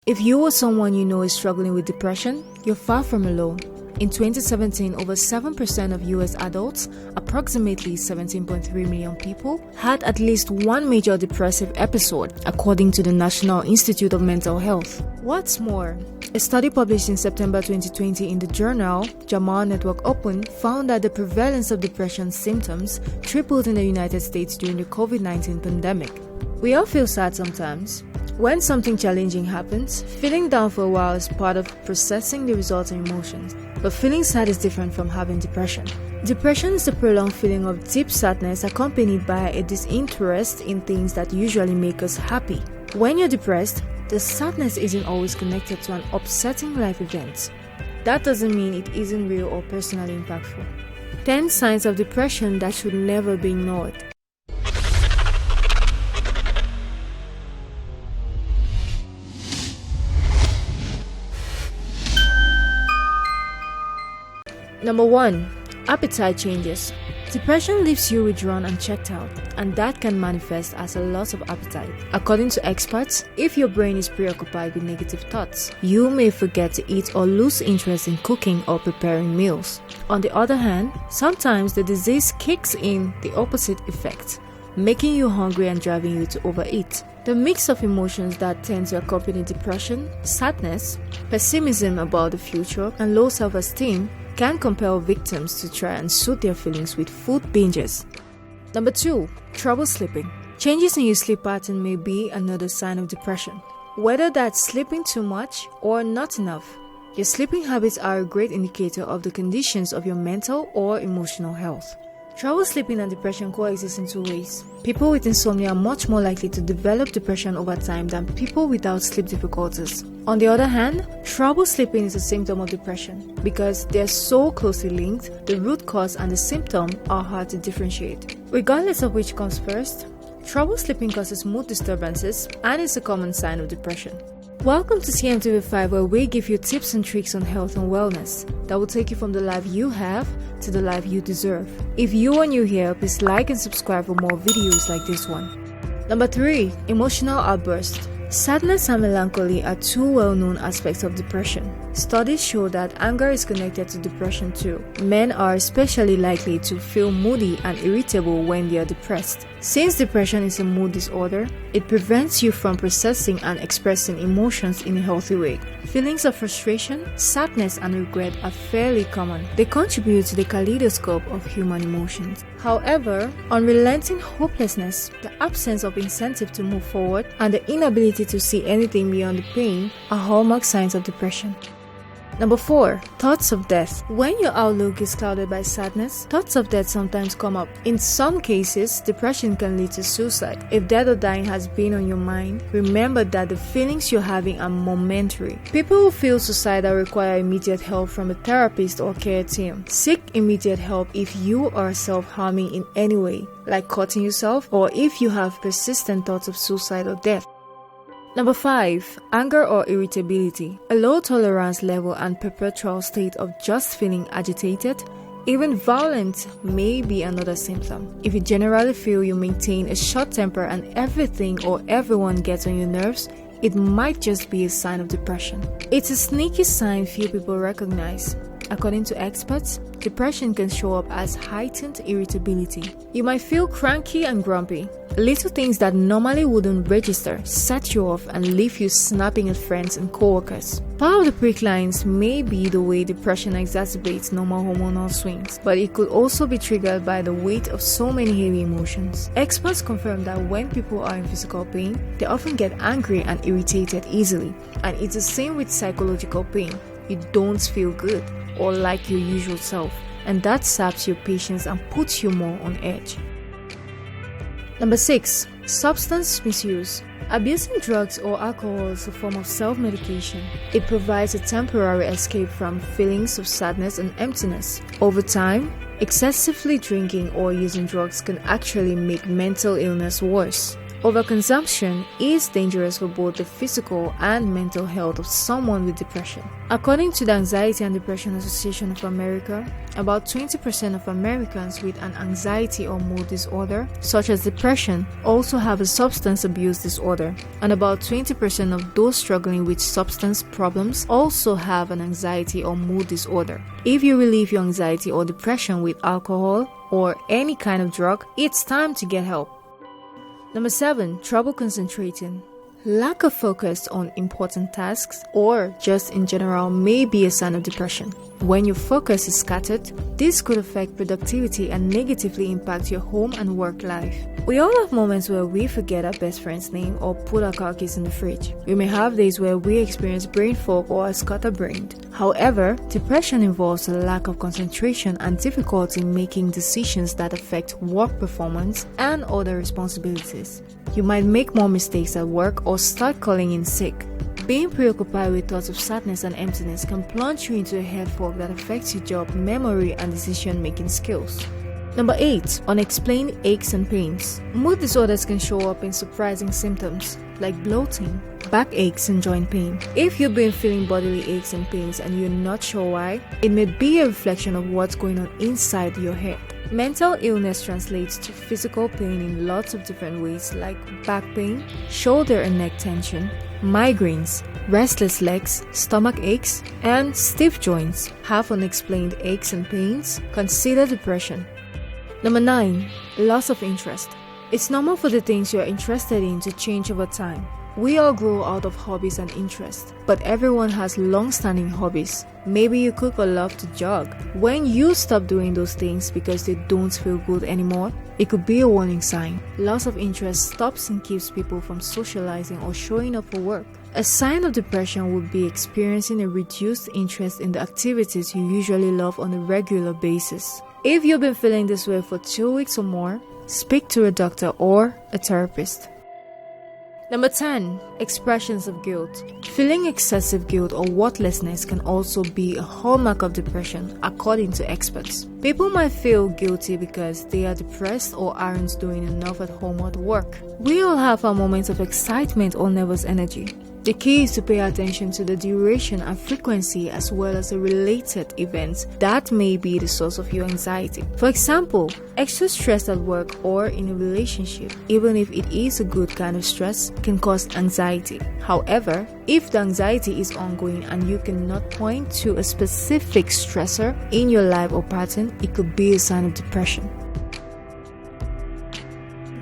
If you or someone you know is struggling with depression, you're far from alone. In 2017, over 7% of US adults, approximately 17.3 million people, had at least one major depressive episode, according to the National Institute of Mental Health. What's more, a study published in September 2020 in the journal JAMA Network Open found that the prevalence of depression symptoms tripled in the United States during the COVID-19 pandemic. We all feel sad sometimes. When something challenging happens, feeling down for a while is part of processing the resulting emotions. But feeling sad is different from having depression. Depression is a prolonged feeling of deep sadness accompanied by a disinterest in things that usually make us happy. When you're depressed, the sadness isn't always connected to an upsetting life event. That doesn't mean it isn't real or personally impactful. 10 signs of depression that should never be ignored. Number 1. Appetite changes. Depression leaves you withdrawn and checked out, and that can manifest as a loss of appetite. According to experts, if your brain is preoccupied with negative thoughts, you may forget to eat or lose interest in cooking or preparing meals. On the other hand, sometimes the disease kicks in the opposite effect, making you hungry and driving you to overeat. The mix of emotions that tend to accompany depression, sadness, pessimism about the future, and low self-esteem can compel victims to try and soothe their feelings with food binges. Number 2. Trouble sleeping. Changes in your sleep pattern may be another sign of depression. Whether that's sleeping too much or not enough, your sleeping habits are a great indicator of the conditions of your mental or emotional health. Trouble sleeping and depression coexist in two ways. People with insomnia are much more likely to develop depression over time than people without sleep difficulties. On the other hand, trouble sleeping is a symptom of depression. Because they're so closely linked, the root cause and the symptom are hard to differentiate. Regardless of which comes first, trouble sleeping causes mood disturbances and is a common sign of depression. Welcome to CMTV, where we give you tips and tricks on health and wellness that will take you from the life you have to the life you deserve. If you are new here, please like and subscribe for more videos like this one. Number 3. Emotional outburst. Sadness and melancholy are two well-known aspects of depression. Studies show that anger is connected to depression too. Men are especially likely to feel moody and irritable when they are depressed. Since depression is a mood disorder, it prevents you from processing and expressing emotions in a healthy way. Feelings of frustration, sadness, and regret are fairly common. They contribute to the kaleidoscope of human emotions. However, unrelenting hopelessness, the absence of incentive to move forward, and the inability to see anything beyond the pain are hallmark signs of depression. Number 4. Thoughts of death. When your outlook is clouded by sadness, thoughts of death sometimes come up. In some cases, depression can lead to suicide. If death or dying has been on your mind, remember that the feelings you're having are momentary. People who feel suicidal require immediate help from a therapist or care team. Seek immediate help if you are self-harming in any way, like cutting yourself, or if you have persistent thoughts of suicide or death. Number 5. Anger or irritability. A low tolerance level and perpetual state of just feeling agitated, even violent, may be another symptom. If you generally feel you maintain a short temper and everything or everyone gets on your nerves, it might just be a sign of depression. It's a sneaky sign few people recognize. According to experts, depression can show up as heightened irritability. You might feel cranky and grumpy. Little things that normally wouldn't register set you off and leave you snapping at friends and coworkers. Part of the preclines may be the way depression exacerbates normal hormonal swings, but it could also be triggered by the weight of so many heavy emotions. Experts confirm that when people are in physical pain, they often get angry and irritated easily, and it's the same with psychological pain. You don't feel good or like your usual self, and that saps your patience and puts you more on edge. Number 6. Substance misuse. Abusing drugs or alcohol is a form of self-medication. It provides a temporary escape from feelings of sadness and emptiness. Over time, excessively drinking or using drugs can actually make mental illness worse. Overconsumption is dangerous for both the physical and mental health of someone with depression. According to the Anxiety and Depression Association of America, about 20% of Americans with an anxiety or mood disorder, such as depression, also have a substance abuse disorder, and about 20% of those struggling with substance problems also have an anxiety or mood disorder. If you relieve your anxiety or depression with alcohol or any kind of drug, it's time to get help. Number 7. Trouble concentrating. Lack of focus on important tasks or just in general may be a sign of depression. When your focus is scattered, this could affect productivity and negatively impact your home and work life. We all have moments where we forget our best friend's name or put our car keys in the fridge. We may have days where we experience brain fog or are scatterbrained. However, depression involves a lack of concentration and difficulty making decisions that affect work performance and other responsibilities. You might make more mistakes at work or start calling in sick. Being preoccupied with thoughts of sadness and emptiness can plunge you into a head fog that affects your job, memory, and decision-making skills. Number 8. Unexplained aches and pains. Mood disorders can show up in surprising symptoms like bloating, backaches, and joint pain. If you've been feeling bodily aches and pains and you're not sure why, it may be a reflection of what's going on inside your head. Mental illness translates to physical pain in lots of different ways like back pain, shoulder and neck tension, migraines, restless legs, stomach aches, and stiff joints. Have unexplained aches and pains? Consider depression. Number 9. Loss of interest. It's normal for the things you're interested in to change over time. We all grow out of hobbies and interests, but everyone has long-standing hobbies. Maybe you cook or love to jog. When you stop doing those things because they don't feel good anymore, it could be a warning sign. Loss of interest stops and keeps people from socializing or showing up for work. A sign of depression would be experiencing a reduced interest in the activities you usually love on a regular basis. If you've been feeling this way for 2 weeks or more, speak to a doctor or a therapist. Number 10. Expressions of guilt. Feeling excessive guilt or worthlessness can also be a hallmark of depression, according to experts. People might feel guilty because they are depressed or aren't doing enough at home or at work. We all have our moments of excitement or nervous energy. The key is to pay attention to the duration and frequency as well as the related events that may be the source of your anxiety. For example, extra stress at work or in a relationship, even if it is a good kind of stress, can cause anxiety. However, if the anxiety is ongoing and you cannot point to a specific stressor in your life or pattern, it could be a sign of depression.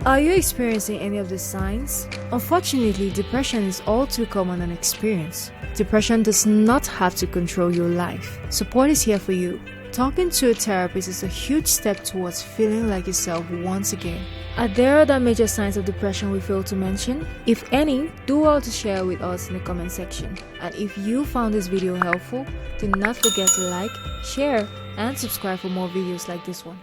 Are you experiencing any of the signs? Unfortunately, depression is all too common an experience. Depression does not have to control your life. Support is here for you. Talking to a therapist is a huge step towards feeling like yourself once again. Are there other major signs of depression we failed to mention? If any, do well to share with us in the comment section. And if you found this video helpful, do not forget to like, share, and subscribe for more videos like this one.